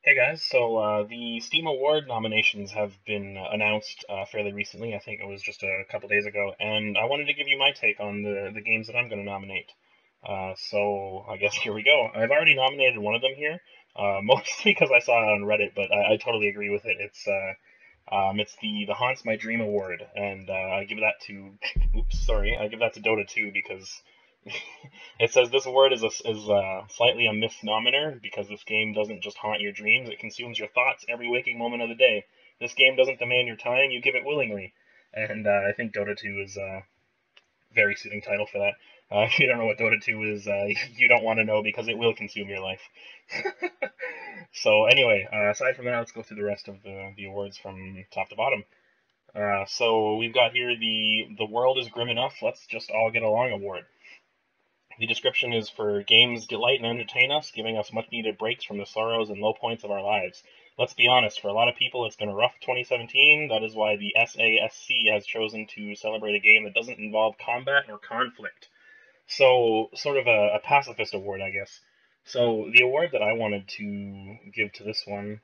Hey guys, so the Steam Award nominations have been announced fairly recently. I think it was just a couple days ago, and I wanted to give you my take on the games that I'm going to nominate. So I guess here we go. I've already nominated one of them here, mostly because I saw it on Reddit, but I totally agree with it. It's the Haunts My Dream Award, and I give that to oops, sorry, I give that to Dota 2 because it says this award is slightly a misnomer because this game doesn't just haunt your dreams; it consumes your thoughts every waking moment of the day. This game doesn't demand your time; you give it willingly, and I think Dota 2 is a very suiting title for that. If you don't know what Dota 2 is, you don't want to know because it will consume your life. So anyway, aside from that, let's go through the rest of the awards from top to bottom. So we've got here the World is Grim Enough. Let's just all get along award. The description is for games delight and entertain us, giving us much needed breaks from the sorrows and low points of our lives. Let's be honest, for a lot of people it's been a rough 2017. That is why the SASC has chosen to celebrate a game that doesn't involve combat or conflict. So, sort of a pacifist award, I guess. So, the award that I wanted to give to this one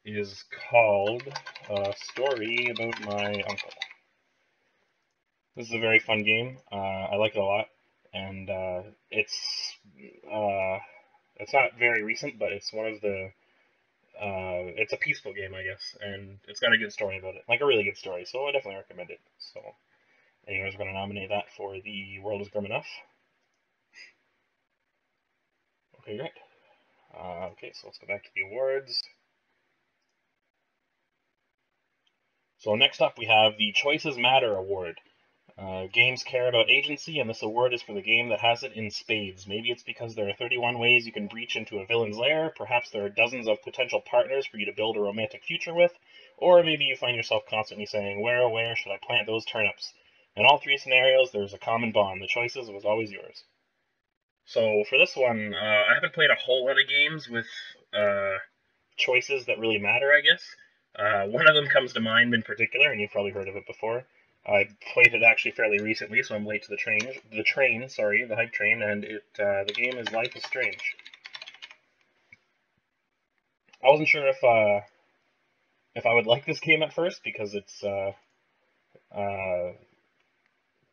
is called A Story About My Uncle. This is a very fun game. I like it a lot, and uh, it's not very recent, but it's one of the it's a peaceful game, I guess, and it's got a good story about it, like a really good story. So I definitely recommend it. So, anyways, we're gonna nominate that for the World is Grim Enough. Okay, great. Okay, so let's go back to the awards. So next up, we have the Choices Matter Award. Games care about agency, and this award is for the game that has it in spades. Maybe it's because there are 31 ways you can breach into a villain's lair, perhaps there are dozens of potential partners for you to build a romantic future with, or maybe you find yourself constantly saying, where, oh, where should I plant those turnips? In all three scenarios, there's a common bond. The choices was always yours. So for this one, I haven't played a whole lot of games with choices that really matter, I guess. One of them comes to mind in particular, and you've probably heard of it before. I played it actually fairly recently, so I'm late to the train. The hype train, and the game is Life is Strange. I wasn't sure if I would like this game at first because uh,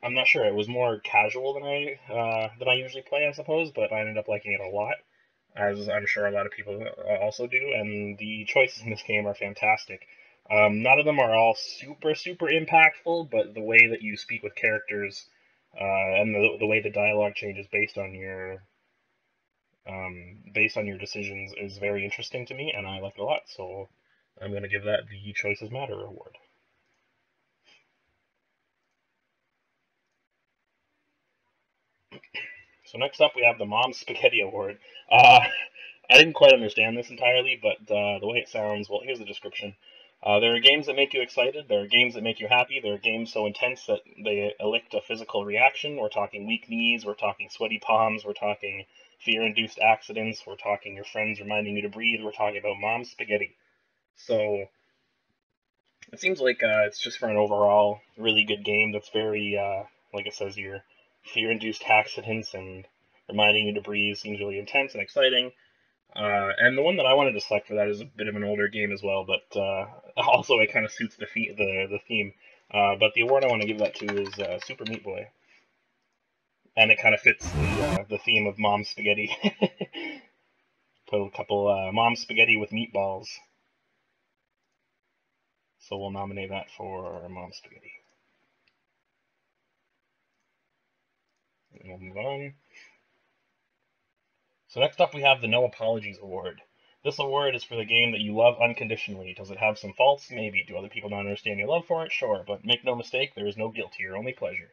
I'm not sure. It was more casual than I usually play, I suppose, but I ended up liking it a lot, as I'm sure a lot of people also do. And the choices in this game are fantastic. None of them are all super impactful, but the way that you speak with characters and the way the dialogue changes based on your decisions is very interesting to me, and I like it a lot. So I'm going to give that the Choices Matter award. So next up, we have the Mom Spaghetti Award. I didn't quite understand this entirely, but the way it sounds, well, here's the description. There are games that make you excited. There are games that make you happy. There are games so intense that they elicit a physical reaction. We're talking weak knees. We're talking sweaty palms. We're talking fear-induced accidents. We're talking your friends reminding you to breathe. We're talking about Mom Spaghetti. So it seems like it's just for an overall really good game that's very, like it says here, fear-induced accidents and reminding you to breathe seems really intense and exciting. And the one that I wanted to select for that is a bit of an older game as well, but also it kind of suits the theme. But the award I want to give that to is Super Meat Boy, and it kind of fits the theme of mom spaghetti. Put a couple mom spaghetti with meatballs, so we'll nominate that for mom spaghetti. And we'll move on. So next up we have the No Apologies Award. This award is for the game that you love unconditionally. Does it have some faults? Maybe. Do other people not understand your love for it? Sure, but make no mistake, there is no guilt here, only pleasure.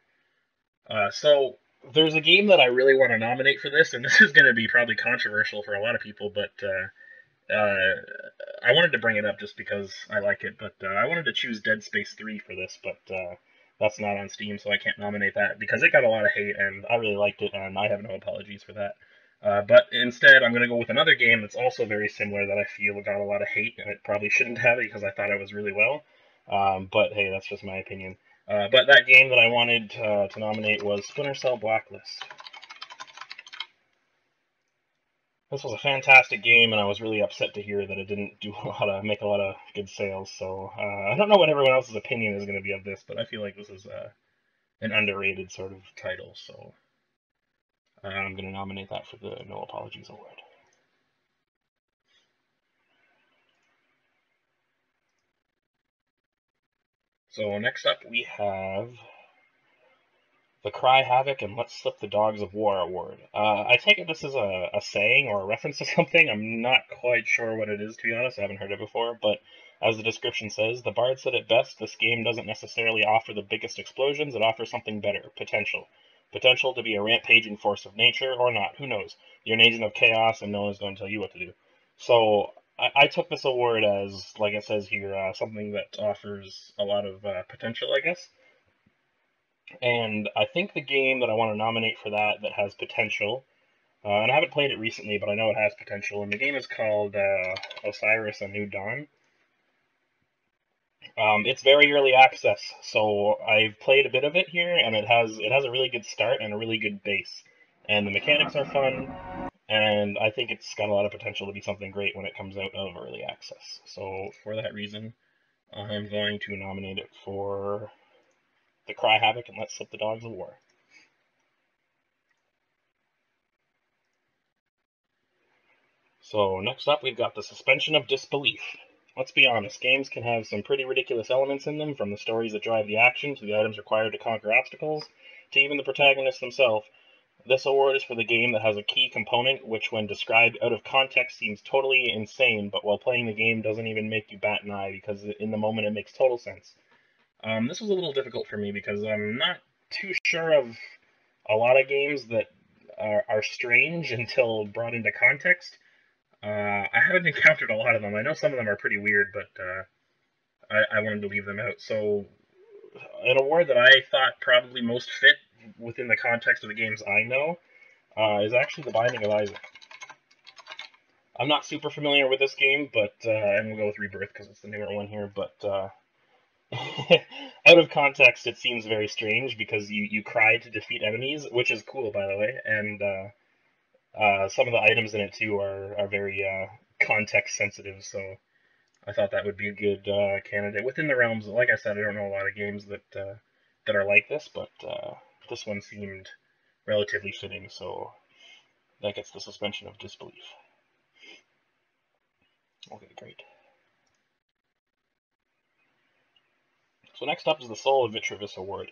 So there's a game that I really want to nominate for this, and this is going to be probably controversial for a lot of people, but I wanted to bring it up just because I like it. But I wanted to choose Dead Space 3 for this, but that's not on Steam, so I can't nominate that because it got a lot of hate, and I really liked it, and I have no apologies for that. But instead, I'm going to go with another game that's also very similar that I feel got a lot of hate, and it probably shouldn't have it because I thought it was really well. But hey, that's just my opinion. But that game that I wanted to nominate was Splinter Cell Blacklist. This was a fantastic game, and I was really upset to hear that it didn't make a lot of good sales. So I don't know what everyone else's opinion is going to be of this, but I feel like this is an underrated sort of title. So I'm going to nominate that for the No Apologies Award. So next up we have the Cry Havoc and Let's Slip the Dogs of War award. I take it this is a saying or a reference to something. I'm not quite sure what it is, to be honest. I haven't heard it before, but as the description says, the bard said it best, this game doesn't necessarily offer the biggest explosions, it offers something better, potential. Potential to be a rampaging force of nature, or not, who knows. You're an agent of chaos, and no one's going to tell you what to do. So, I took this award as, like it says here, something that offers a lot of potential, I guess. And I think the game that I want to nominate for that has potential, and I haven't played it recently, but I know it has potential, and the game is called Osiris: A New Dawn. It's very early access, so I've played a bit of it here, and it has a really good start and a really good base, and the mechanics are fun, and I think it's got a lot of potential to be something great when it comes out of early access. So for that reason, I'm going to nominate it for the Cry Havoc and Let's Slip the Dogs of War. So next up, we've got the suspension of disbelief. Let's be honest, games can have some pretty ridiculous elements in them, from the stories that drive the action, to the items required to conquer obstacles, to even the protagonists themselves. This award is for the game that has a key component which, when described out of context, seems totally insane, but while playing the game doesn't even make you bat an eye, because in the moment it makes total sense. This was a little difficult for me because I'm not too sure of a lot of games that are strange until brought into context. I haven't encountered a lot of them. I know some of them are pretty weird, but I wanted to leave them out. So, an award that I thought probably most fit within the context of the games I know is actually The Binding of Isaac. I'm not super familiar with this game, but and we'll go with Rebirth because it's the newer one here. But out of context, it seems very strange because you cry to defeat enemies, which is cool, by the way, and some of the items in it too are very context sensitive. So I thought that would be a good candidate within the realms. Like I said, I don't know a lot of games that are like this, but this one seemed relatively fitting. So that gets the suspension of disbelief. Okay, great. So next up is the Soul of Vitruvius Award.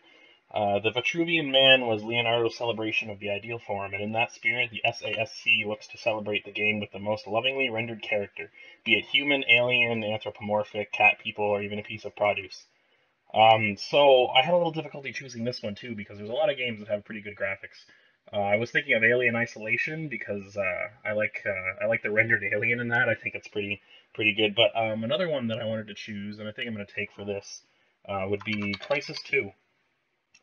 The Vitruvian Man was Leonardo's celebration of the ideal form, and in that spirit, the SASC looks to celebrate the game with the most lovingly rendered character, be it human, alien, anthropomorphic, cat people, or even a piece of produce. So I had a little difficulty choosing this one too, because there's a lot of games that have pretty good graphics. I was thinking of Alien Isolation because I like the rendered alien in that. I think it's pretty good. But another one that I wanted to choose, and I think I'm going to take for this, would be Crisis 2.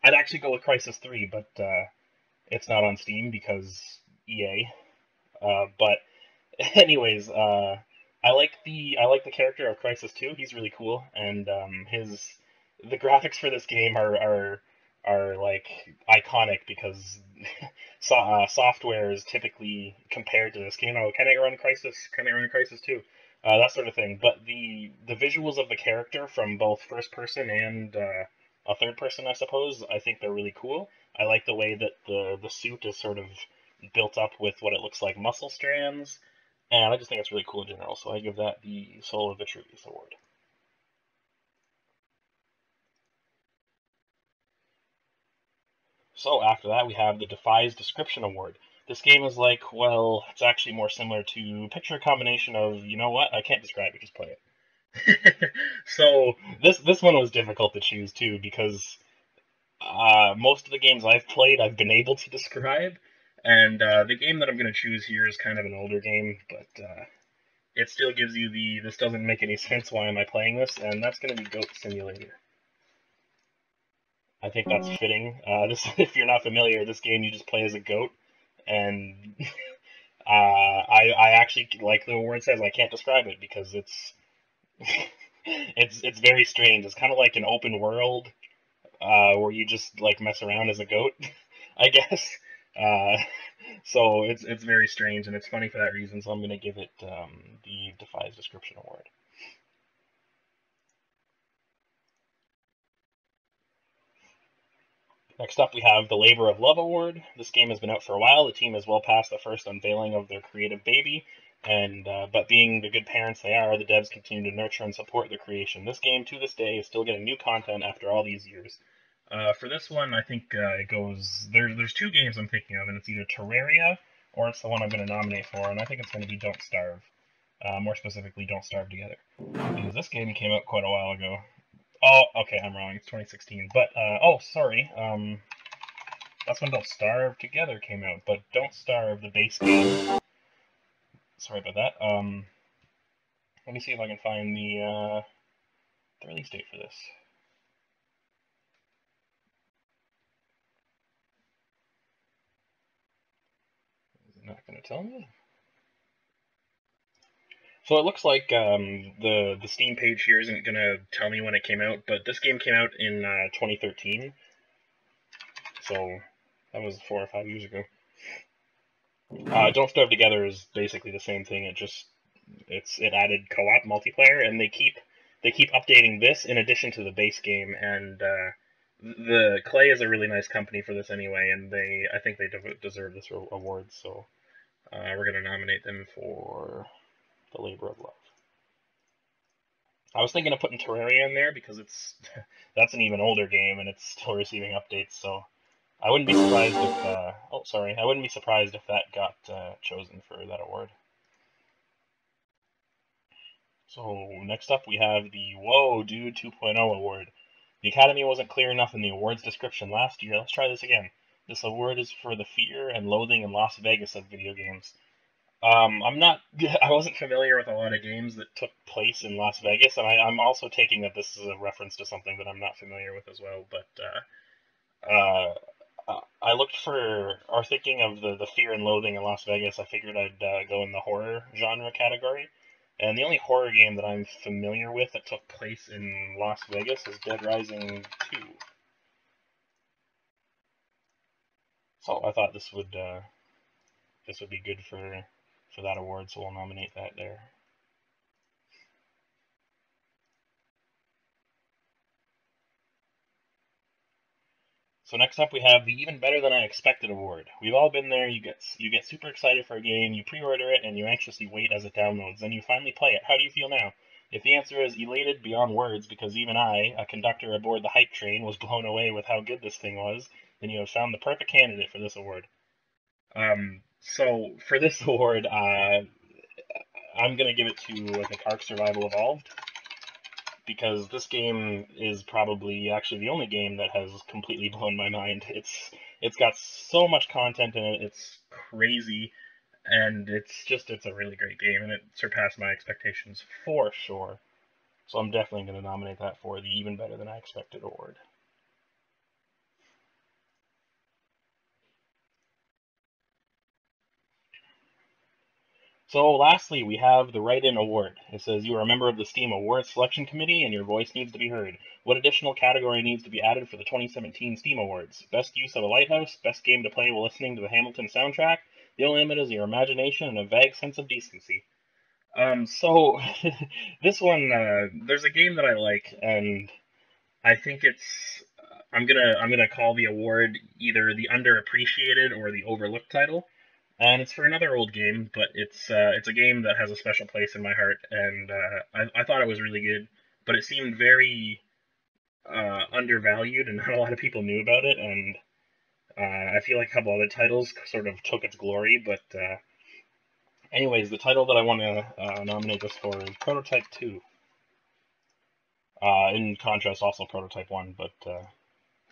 I'd actually go with Crisis 3, but it's not on Steam because EA. But anyways, I like the character of Crisis 2. He's really cool, and the graphics for this game are like iconic because software is typically compared to this. Can I run Crisis? Can I run Crisis 2? That sort of thing. But the visuals of the character from both first person and a third person, I suppose, I think they're really cool. I like the way that the suit is sort of built up with what it looks like muscle strands, and I just think it's really cool in general. So I give that the Soul of Vitruvius Award. So after that, we have the Defies Description Award. This game is like, well, it's actually more similar to picture a combination of, you know what, I can't describe it, just play it. So this one was difficult to choose too because most of the games I've played I've been able to describe, and the game that I'm going to choose here is kind of an older game, but it still gives you the this doesn't make any sense, why am I playing this, and that's going to be Goat Simulator. I think that's fitting. If you're not familiar, this game you just play as a goat, and I actually, like the word says, I can't describe it because it's it's very strange. It's kind of like an open world where you just like mess around as a goat, I guess. Uh, So it's very strange, and it's funny for that reason. So I'm going to give it the Defies Description Award. Next up, we have the Labor of Love Award. This game has been out for a while. The team is well past the first unveiling of their creative baby, and but being the good parents they are, the devs continue to nurture and support their creation. This game, to this day, is still getting new content after all these years. For this one, I think it goes. There's two games I'm thinking of, and it's either Terraria or it's the one I'm going to nominate for, and I think it's going to be Don't Starve. More specifically, Don't Starve Together, because this game came out quite a while ago. Oh, okay, I'm wrong. It's 2016. But oh, sorry. That's when Don't Starve Together came out. But Don't Starve, the base game. Sorry about that. Let me see if I can find the release date for this. Is it not going to tell me? So it looks like the Steam page here isn't going to tell me when it came out, but this game came out in 2013. So that was 4 or 5 years ago. Don't Starve Together is basically the same thing. It added co-op multiplayer, and they keep updating this in addition to the base game. And the Clay is a really nice company for this anyway, and I think they deserve this award. So we're gonna nominate them for the Labor of Love. I was thinking of putting Terraria in there because that's an even older game and it's still receiving updates. So I wouldn't be surprised if I wouldn't be surprised if that got chosen for that award. So next up we have the Whoa Dude 2.0 award. The Academy wasn't clear enough in the awards description last year. Let's try this again. This award is for the fear and loathing in Las Vegas of video games. I wasn't familiar with a lot of games that took place in Las Vegas, and I'm also taking that this is a reference to something that I'm not familiar with as well. But I looked for, or thinking of the fear and loathing in Las Vegas, I figured I'd go in the horror genre category. And the only horror game that I'm familiar with that took place in Las Vegas is Dead Rising 2. So I thought this would be good for that award, so we'll nominate that there. So next up we have the Even Better Than I Expected award. We've all been there. You get super excited for a game, you pre-order it, and you anxiously wait as it downloads. Then you finally play it. How do you feel now? If the answer is elated beyond words, because even I, a conductor aboard the hype train, was blown away with how good this thing was, then you have found the perfect candidate for this award. So for this award, I'm gonna give it to, I think, Ark Survival Evolved, because this game is probably actually the only game that has completely blown my mind. It's got so much content in it. It's crazy, and it's a really great game, and it surpassed my expectations for sure. So I'm definitely going to nominate that for the Even Better Than I Expected award. So lastly, we have the Write-In Award. It says you are a member of the Steam Awards Selection Committee and your voice needs to be heard. What additional category needs to be added for the 2017 Steam Awards? Best use of a lighthouse, best game to play while listening to the Hamilton soundtrack. The only limit is your imagination and a vague sense of decency. So this one, there's a game that I like, and I think I'm gonna call the award either the underappreciated or the overlooked title. And it's for another old game, but it's a game that has a special place in my heart, and I thought it was really good, but it seemed very undervalued, and not a lot of people knew about it, and I feel like a couple other titles sort of took its glory, but anyways, the title that I want to nominate this for is Prototype 2. In contrast, also Prototype 1, but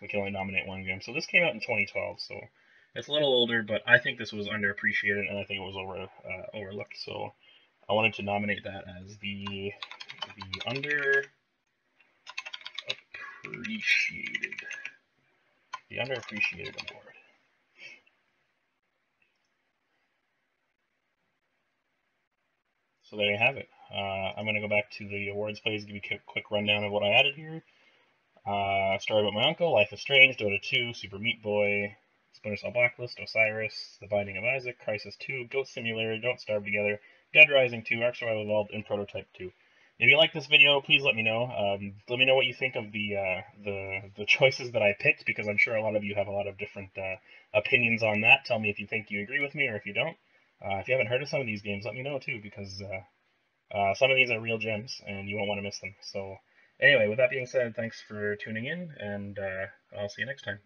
we can only nominate one game. So this came out in 2012, so it's a little older, but I think this was underappreciated, and I think it was overlooked. So I wanted to nominate that as the underappreciated award. So there you have it. I'm going to go back to the awards page, give you a quick rundown of what I added here. Story About My Uncle, Life is Strange, Dota 2, Super Meat Boy, Splinter Cell Blacklist, Osiris, The Binding of Isaac, Crisis 2, Goat Simulator, Don't Starve Together, Dead Rising 2, Ark Survival Evolved, and Prototype 2. If you like this video, please let me know. Let me know what you think of the choices that I picked, because I'm sure a lot of you have a lot of different opinions on that. Tell me if you think you agree with me or if you don't. If you haven't heard of some of these games, let me know too, because some of these are real gems, and you won't want to miss them. So anyway, with that being said, thanks for tuning in, and I'll see you next time.